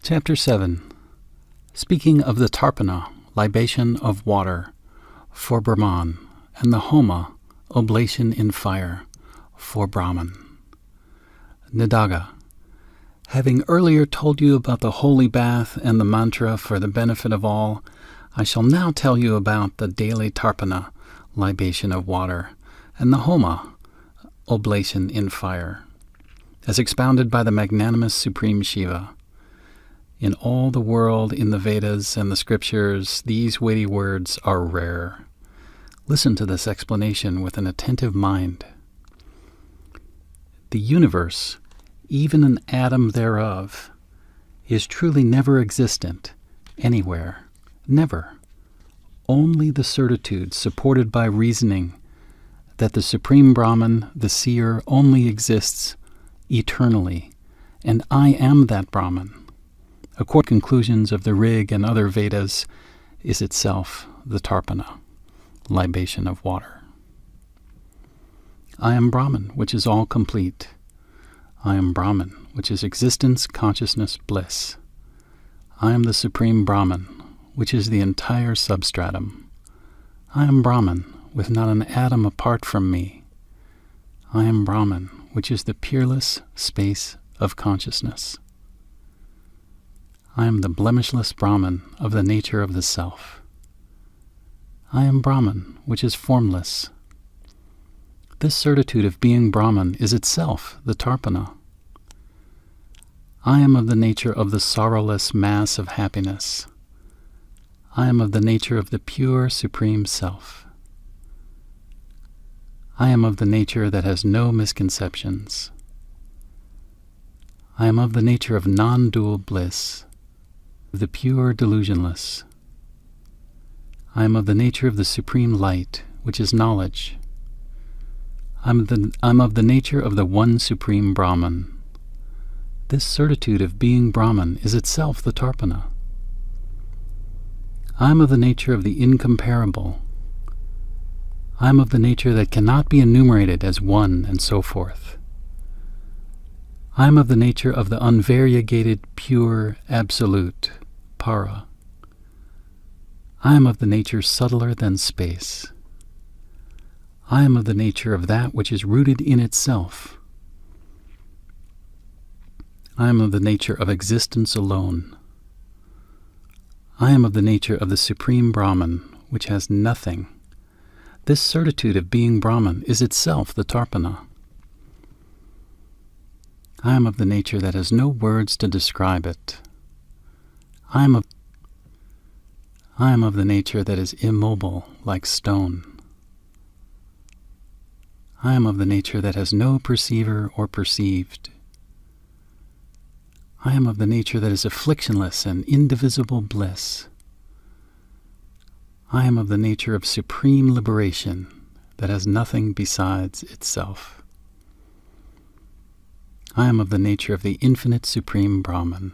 Chapter 7. Speaking of the Tarpana, libation of water, for Brahman, and the Homa, oblation in fire, for Brahman. Nidaga. Having earlier told you about the holy bath and the mantra for the benefit of all, I shall now tell you about the daily Tarpana, libation of water, and the Homa, oblation in fire, as expounded by the magnanimous Supreme Shiva. In all the world, in the Vedas and the Scriptures, these weighty words are rare. Listen to this explanation with an attentive mind. The universe, even an atom thereof, is truly never existent, anywhere, never. Only the certitude supported by reasoning that the Supreme Brahman, the seer, only exists eternally, and I am that Brahman, according to conclusions of the Rig and other Vedas, is itself the Tarpana, libation of water. I am Brahman, which is all complete. I am Brahman, which is existence, consciousness, bliss. I am the Supreme Brahman, which is the entire substratum. I am Brahman, with not an atom apart from me. I am Brahman, which is the peerless space of consciousness. I am the blemishless Brahman of the nature of the self. I am Brahman, which is formless. This certitude of being Brahman is itself the Tarpana. I am of the nature of the sorrowless mass of happiness. I am of the nature of the pure Supreme Self. I am of the nature that has no misconceptions. I am of the nature of non-dual bliss, the pure delusionless. I am of the nature of the Supreme Light, which is knowledge. I'm of the nature of the one Supreme Brahman. This certitude of being Brahman is itself the Tarpana. I am of the nature of the incomparable. I am of the nature that cannot be enumerated as one, and so forth. I am of the nature of the unvariegated, pure, absolute, para. I am of the nature subtler than space. I am of the nature of that which is rooted in itself. I am of the nature of existence alone. I am of the nature of the Supreme Brahman, which has nothing. This certitude of being Brahman is itself the Tarpana. I am of the nature that has no words to describe it. I am of the nature that is immobile like stone. I am of the nature that has no perceiver or perceived. I am of the nature that is afflictionless and indivisible bliss. I am of the nature of supreme liberation that has nothing besides itself. I am of the nature of the infinite Supreme Brahman.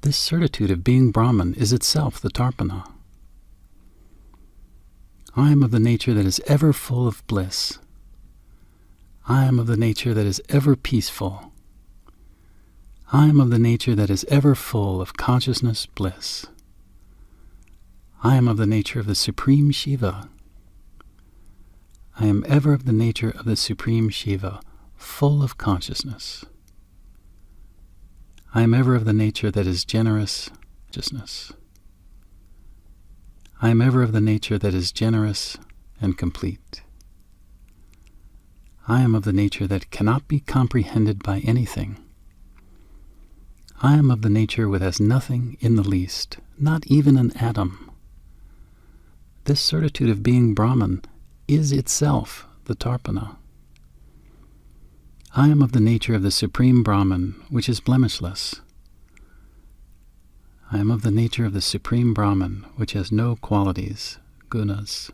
This certitude of being Brahman is itself the Tarpana. I am of the nature that is ever full of bliss. I am of the nature that is ever peaceful. I am of the nature that is ever full of consciousness bliss. I am of the nature of the Supreme Shiva. I am ever of the nature of the Supreme Shiva, full of consciousness. I am ever of the nature that is generous, consciousness. I am ever of the nature that is generous and complete. I am of the nature that cannot be comprehended by anything. I am of the nature which has nothing in the least, not even an atom. This certitude of being Brahman is itself the Tarpana. I am of the nature of the Supreme Brahman, which is blemishless. I am of the nature of the Supreme Brahman, which has no qualities, gunas.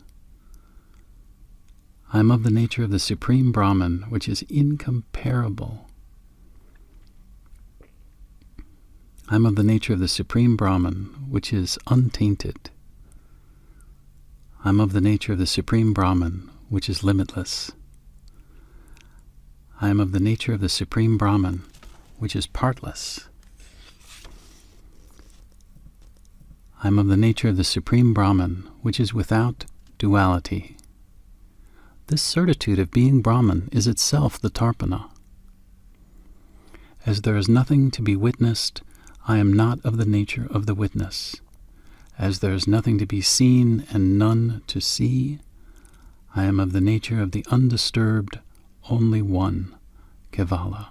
I am of the nature of the Supreme Brahman, which is incomparable. I am of the nature of the Supreme Brahman, which is untainted. I am of the nature of the Supreme Brahman, which is limitless. I am of the nature of the Supreme Brahman, which is partless. I am of the nature of the Supreme Brahman, which is without duality. This certitude of being Brahman is itself the Tarpana. As there is nothing to be witnessed, I am not of the nature of the witness. As there is nothing to be seen and none to see, I am of the nature of the undisturbed, only one, Kevala.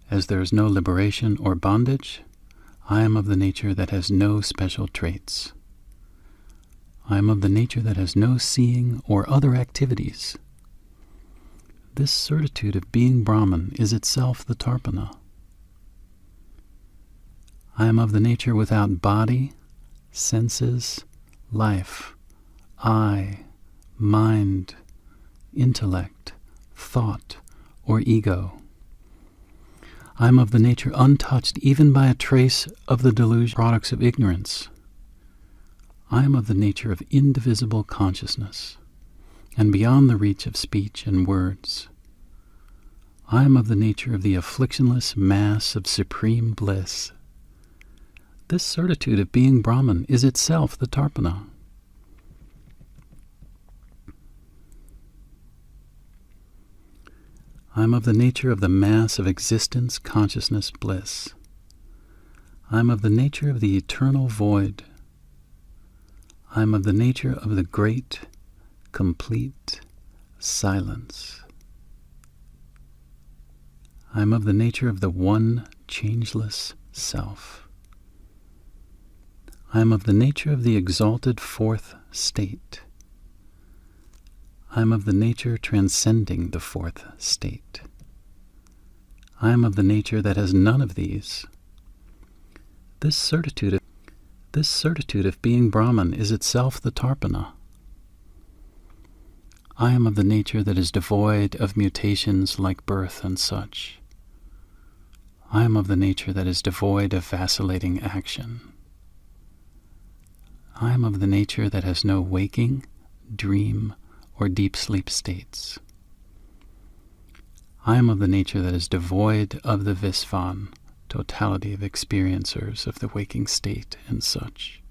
As there is no liberation or bondage, I am of the nature that has no special traits. I am of the nature that has no seeing or other activities. This certitude of being Brahman is itself the Tarpana. I am of the nature without body, senses, life, eye, mind, intellect, thought, or ego. I am of the nature untouched even by a trace of the delusion products of ignorance. I am of the nature of indivisible consciousness, and beyond the reach of speech and words. I am of the nature of the afflictionless mass of supreme bliss. This certitude of being Brahman is itself the Tarpana. I am of the nature of the mass of existence, consciousness, bliss. I am of the nature of the eternal void. I am of the nature of the great, complete silence. I am of the nature of the one changeless self. I am of the nature of the exalted fourth state. I am of the nature transcending the fourth state. I am of the nature that has none of these. This certitude of being Brahman is itself the Tarpana. I am of the nature that is devoid of mutations like birth and such. I am of the nature that is devoid of vacillating action. I am of the nature that has no waking, dream, or deep sleep states. I am of the nature that is devoid of the Visvan, totality of experiencers of the waking state and such.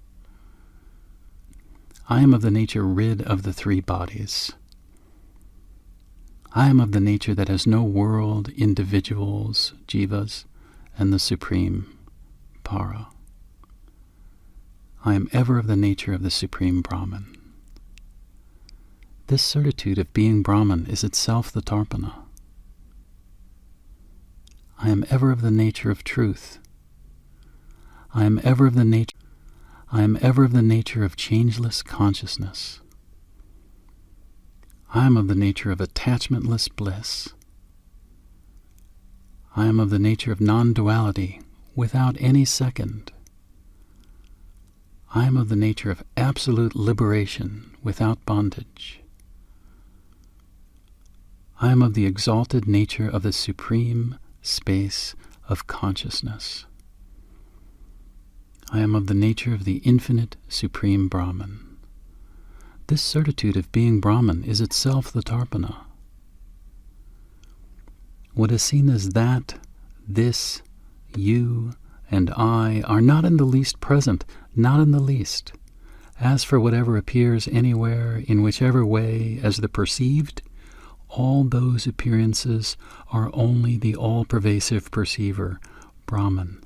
I am of the nature rid of the three bodies. I am of the nature that has no world, individuals, jivas, and the Supreme, Para. I am ever of the nature of the Supreme Brahman. This certitude of being Brahman is itself the Tarpana. I am ever of the nature of truth. I am ever of the nature of changeless consciousness. I am of the nature of attachmentless bliss. I am of the nature of non-duality without any second. I am of the nature of absolute liberation without bondage. I am of the exalted nature of the supreme space of consciousness. I am of the nature of the infinite Supreme Brahman. This certitude of being Brahman is itself the Tarpana. What is seen as that, this, you, and I are not in the least present, not in the least. As for whatever appears anywhere, in whichever way, as the perceived, all those appearances are only the all-pervasive perceiver, Brahman.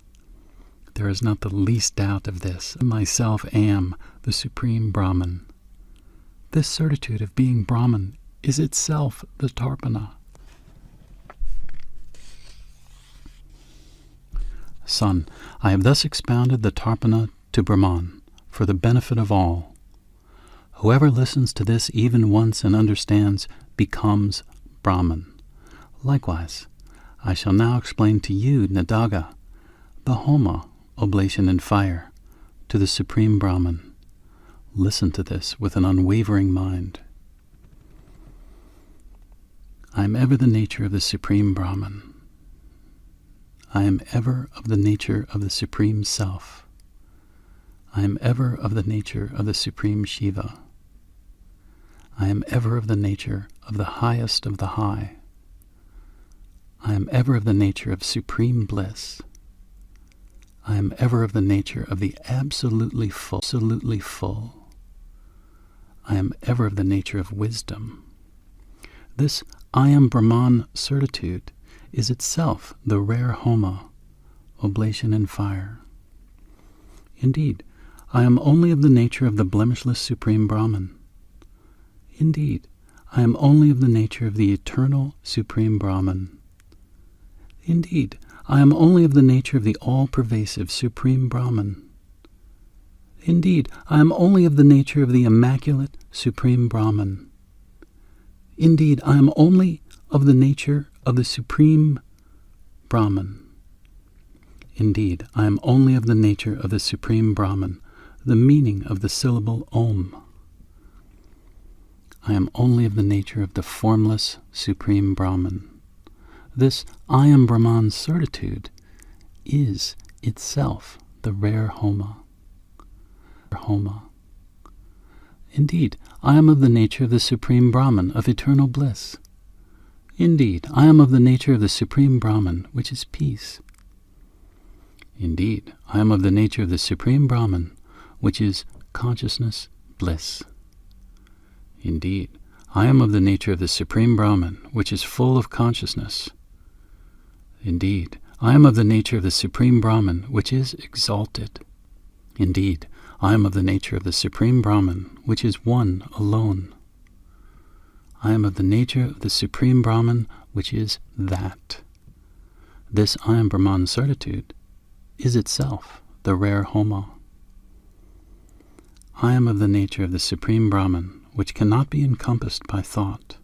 There is not the least doubt of this. I myself am the Supreme Brahman. This certitude of being Brahman is itself the Tarpana. Son, I have thus expounded the Tarpana to Brahman for the benefit of all. Whoever listens to this even once and understands becomes Brahman. Likewise, I shall now explain to you, Nadaga, the Homa, oblation in fire, to the Supreme Brahman. Listen to this with an unwavering mind. I am ever the nature of the Supreme Brahman. I am ever of the nature of the Supreme Self. I am ever of the nature of the Supreme Shiva. I am ever of the nature of the highest of the high. I am ever of the nature of supreme bliss. I am ever of the nature of the absolutely full, absolutely full. I am ever of the nature of wisdom. This I am Brahman certitude is itself the rare Homa, oblation in fire. Indeed, I am only of the nature of the blemishless Supreme Brahman. Indeed, I am only of the nature of the eternal Supreme Brahman. Indeed, I am only of the nature of the all-pervasive Supreme Brahman. Indeed, I am only of the nature of the immaculate Supreme Brahman. Indeed, I am only of the nature of the Supreme Brahman. Indeed, I am only of the nature of the Supreme Brahman, the meaning of the syllable Om. I am only of the nature of the formless Supreme Brahman. This I am Brahman certitude is itself the rare Homa. Indeed, I am of the nature of the Supreme Brahman of eternal bliss. Indeed, I am of the nature of the Supreme Brahman, which is peace. Indeed, I am of the nature of the Supreme Brahman, which is consciousness, bliss. Indeed, I am of the nature of the Supreme Brahman, which is full of consciousness. Indeed, I am of the nature of the Supreme Brahman, which is exalted. Indeed, I am of the nature of the Supreme Brahman, which is one alone. I am of the nature of the Supreme Brahman, which is that. This I am Brahman certitude is itself the rare Homa. I am of the nature of the Supreme Brahman, which cannot be encompassed by thought.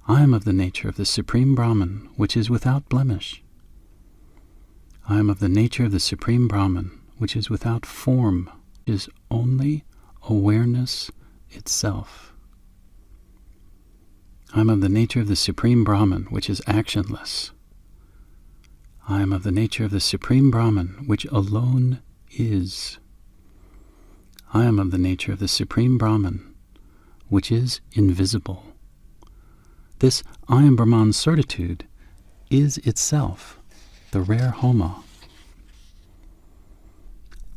I am of the nature of the Supreme Brahman, which is without blemish. I am of the nature of the Supreme Brahman, which is without form, is only awareness itself. I am of the nature of the Supreme Brahman, which is actionless. I am of the nature of the Supreme Brahman, which alone is. I am of the nature of the Supreme Brahman, which is invisible. This I am Brahman certitude is itself the rare Homa.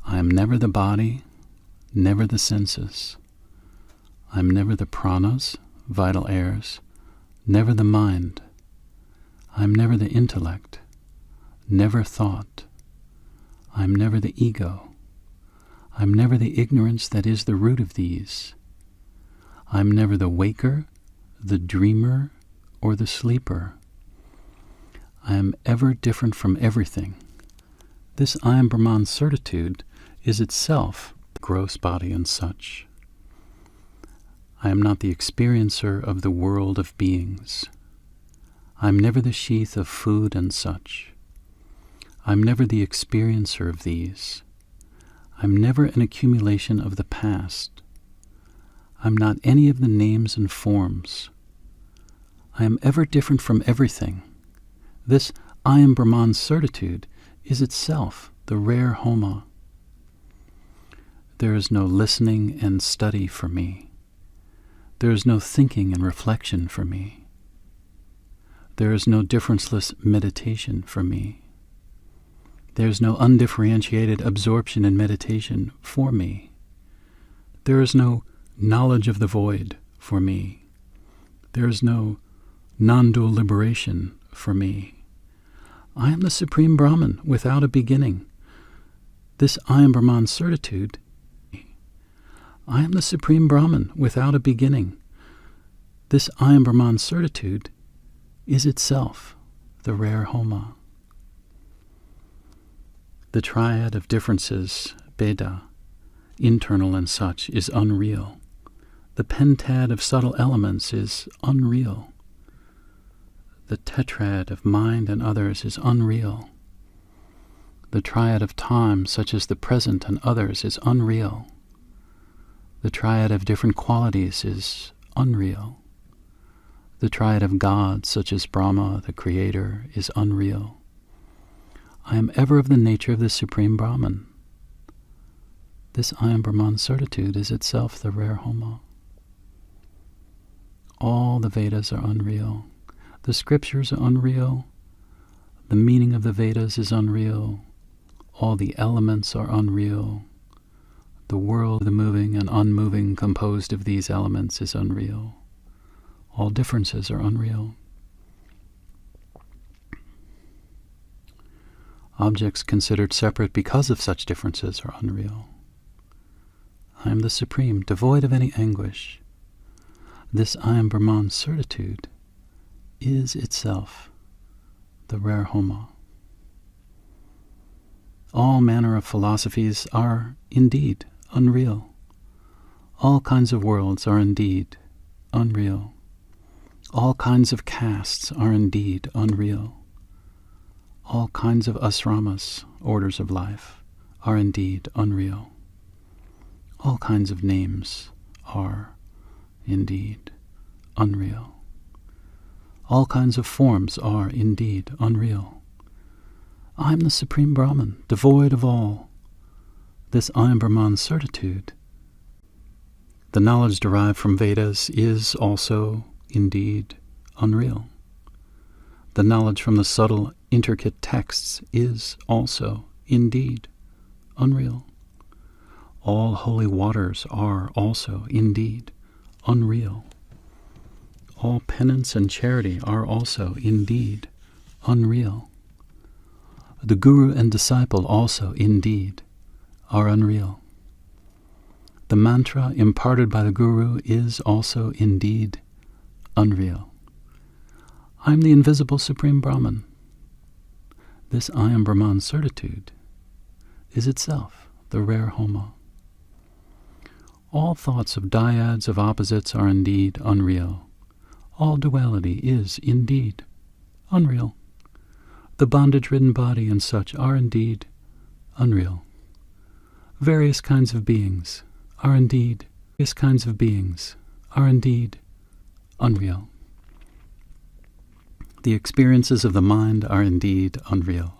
I am never the body, never the senses. I am never the pranas, vital airs, never the mind. I am never the intellect, never thought. I am never the ego. I am never the ignorance that is the root of these. I am never the waker, the dreamer, or the sleeper. I am ever different from everything. This I am Brahman certitude is itself the gross body and such. I am not the experiencer of the world of beings. I am never the sheath of food and such. I am never the experiencer of these. I am never an accumulation of the past. I am not any of the names and forms. I am ever different from everything. This I am Brahman certitude is itself the rare Homa. There is no listening and study for me. There is no thinking and reflection for me. There is no differenceless meditation for me. There is no undifferentiated absorption in meditation for me. There is no knowledge of the void for me. There is no non-dual liberation for me. I am the Supreme Brahman without a beginning. This I am Brahman certitude. I am the Supreme Brahman without a beginning. This I am Brahman certitude is itself the rare Homa. The triad of differences, Bheda, internal and such, is unreal. The pentad of subtle elements is unreal. The tetrad of mind and others is unreal. The triad of time, such as the present and others, is unreal. The triad of different qualities is unreal. The triad of God, such as Brahma, the Creator, is unreal. I am ever of the nature of the Supreme Brahman. This I am Brahman certitude is itself the rare Homa. All the Vedas are unreal. The scriptures are unreal. The meaning of the Vedas is unreal. All the elements are unreal. The world, the moving and unmoving composed of these elements, is unreal. All differences are unreal. Objects considered separate because of such differences are unreal. I am the Supreme, devoid of any anguish. This I am Brahman certitude is itself the rare Homa. All manner of philosophies are indeed unreal. All kinds of worlds are indeed unreal. All kinds of castes are indeed unreal. All kinds of asramas, orders of life, are indeed unreal. All kinds of names are indeed unreal. All kinds of forms are indeed unreal. I am the Supreme Brahman, devoid of all. This I am Brahman certitude. The knowledge derived from Vedas is also indeed unreal. The knowledge from the subtle, intricate texts is also indeed unreal. All holy waters are also indeed unreal. All penance and charity are also indeed unreal. The guru and disciple also indeed are unreal. The mantra imparted by the guru is also indeed unreal. I am the invisible Supreme Brahman. This I am Brahman certitude is itself the rare Homa. All thoughts of dyads of opposites are indeed unreal. All duality is indeed unreal. The bondage-ridden body and such are indeed unreal. Various kinds of beings are indeed unreal. The experiences of the mind are indeed unreal.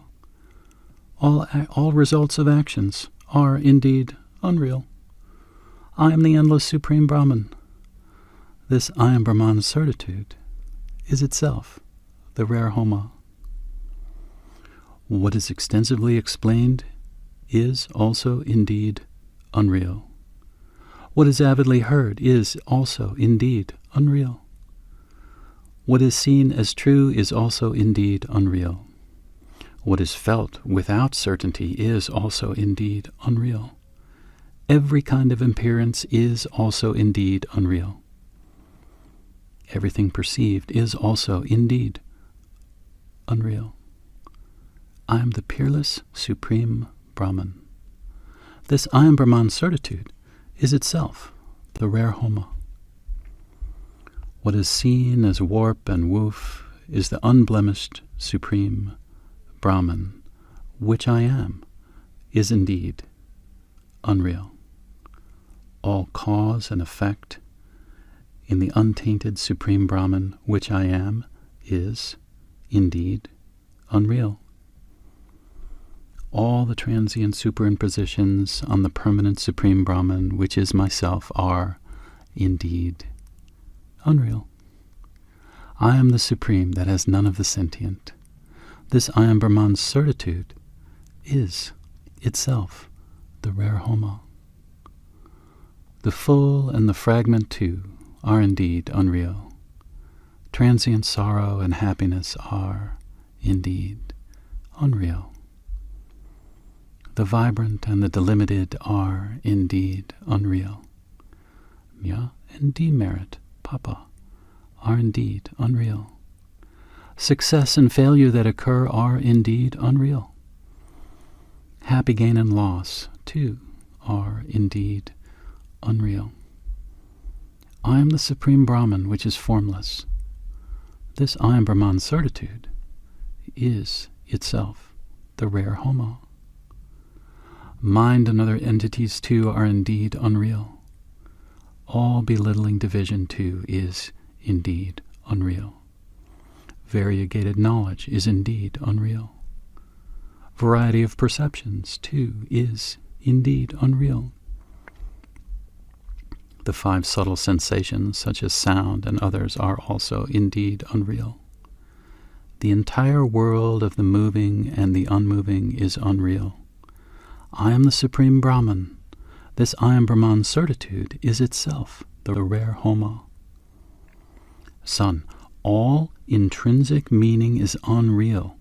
All results of actions are indeed unreal. I am the endless Supreme Brahman. This I am Brahman certitude is itself the rare Homa. What is extensively explained is also indeed unreal. What is avidly heard is also indeed unreal. What is seen as true is also indeed unreal. What is felt without certainty is also indeed unreal. Every kind of appearance is also indeed unreal. Everything perceived is also indeed unreal. I am the peerless Supreme Brahman. This I am Brahman certitude is itself the rare Homa. What is seen as warp and woof is the unblemished Supreme Brahman, which I am, is indeed unreal. All cause and effect in the untainted Supreme Brahman, which I am, is indeed unreal. All the transient superimpositions on the permanent Supreme Brahman, which is myself, are indeed unreal. I am the Supreme that has none of the sentient. This I am Brahman certitude is itself the rare Homa. The full and the fragment too are indeed unreal. Transient sorrow and happiness are indeed unreal. The vibrant and the delimited are indeed unreal. Mya and demerit, papa, are indeed unreal. Success and failure that occur are indeed unreal. Happy gain and loss, too, are indeed unreal. I am the Supreme Brahman, which is formless. This I am Brahman certitude is itself the rare Homa. Mind and other entities, too, are indeed unreal. All belittling division, too, is indeed unreal. Variegated knowledge is indeed unreal. Variety of perceptions, too, is indeed unreal. The 5 subtle sensations, such as sound and others, are also indeed unreal. The entire world of the moving and the unmoving is unreal. I am the Supreme Brahman. This I am Brahman certitude is itself the rare Homa. Son, all intrinsic meaning is unreal.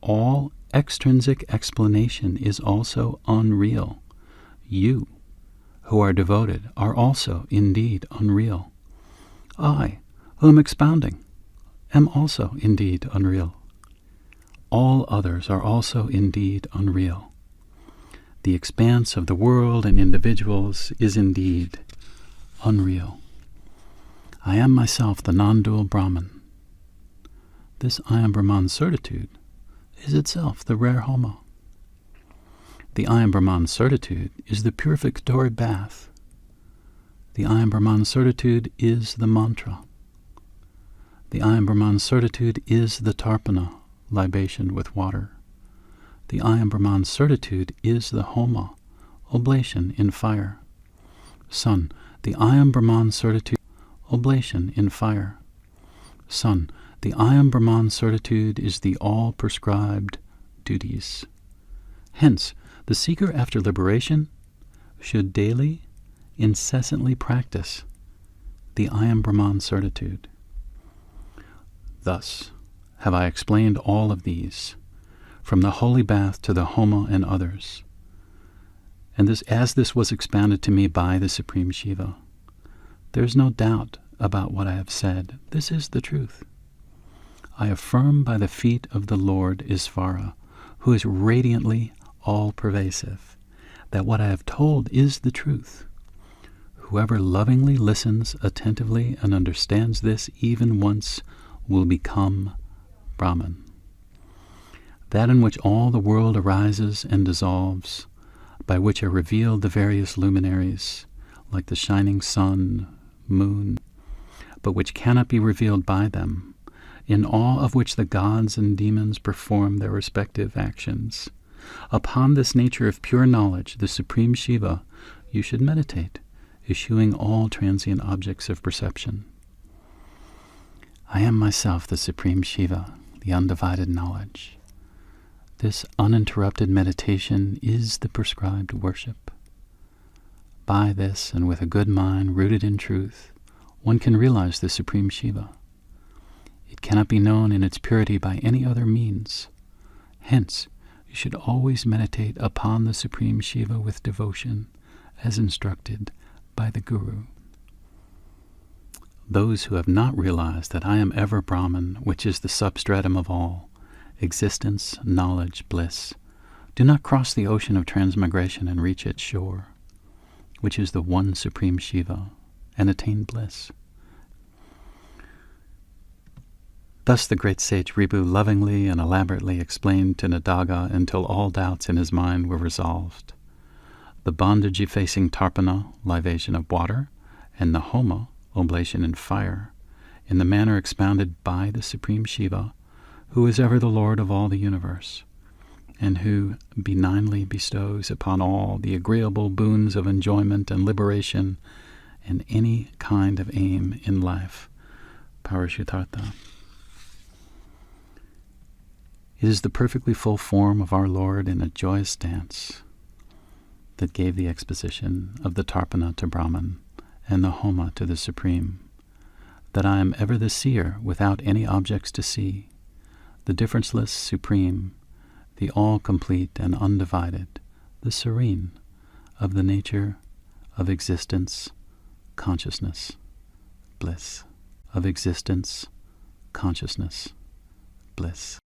All extrinsic explanation is also unreal. You, who are devoted, are also indeed unreal. I, who am expounding, am also indeed unreal. All others are also indeed unreal. The expanse of the world and individuals is indeed unreal. I am myself the non-dual Brahman. This I am Brahman certitude is itself the rare Homa. The I am Brahman certitude is the purificatory bath. The I am Brahman certitude is the mantra. The I am Brahman certitude is the tarpana, libation with water. The I am Brahman certitude is the Homa, oblation in fire. Son, the I am Brahman certitude, oblation in fire. Son, the I am Brahman certitude is the all-prescribed duties. Hence, the seeker after liberation should daily, incessantly practice the I am Brahman certitude. Thus have I explained all of these, from the holy bath to the Homa and others, and as this was expounded to me by the Supreme Shiva. There is no doubt about what I have said. This is the truth. I affirm by the feet of the Lord Isvara, who is radiantly all-pervasive, that what I have told is the truth. Whoever lovingly listens attentively and understands this even once will become Brahman. That in which all the world arises and dissolves, by which are revealed the various luminaries, like the shining sun, moon, but which cannot be revealed by them, in awe of which the gods and demons perform their respective actions. Upon this nature of pure knowledge, the Supreme Shiva, you should meditate, eschewing all transient objects of perception. I am myself the Supreme Shiva, the undivided knowledge. This uninterrupted meditation is the prescribed worship. By this, and with a good mind rooted in truth, one can realize the Supreme Shiva. It cannot be known in its purity by any other means. Hence, you should always meditate upon the Supreme Shiva with devotion, as instructed by the Guru. Those who have not realized that I am ever Brahman, which is the substratum of all, existence, knowledge, bliss, do not cross the ocean of transmigration and reach its shore, which is the one Supreme Shiva, and attain bliss. Thus the great sage Ribhu lovingly and elaborately explained to Nadaga until all doubts in his mind were resolved. The bondage-effacing tarpana, libation of water, and the Homa, oblation in fire, in the manner expounded by the Supreme Shiva, who is ever the Lord of all the universe, and who benignly bestows upon all the agreeable boons of enjoyment and liberation and any kind of aim in life. Parashutartha. It is the perfectly full form of our Lord in a joyous dance that gave the exposition of the Tarpana to Brahman and the Homa to the Supreme, that I am ever the seer without any objects to see, the differenceless Supreme, the all-complete and undivided, the serene, of the nature of existence, consciousness, bliss, of existence, consciousness, bliss.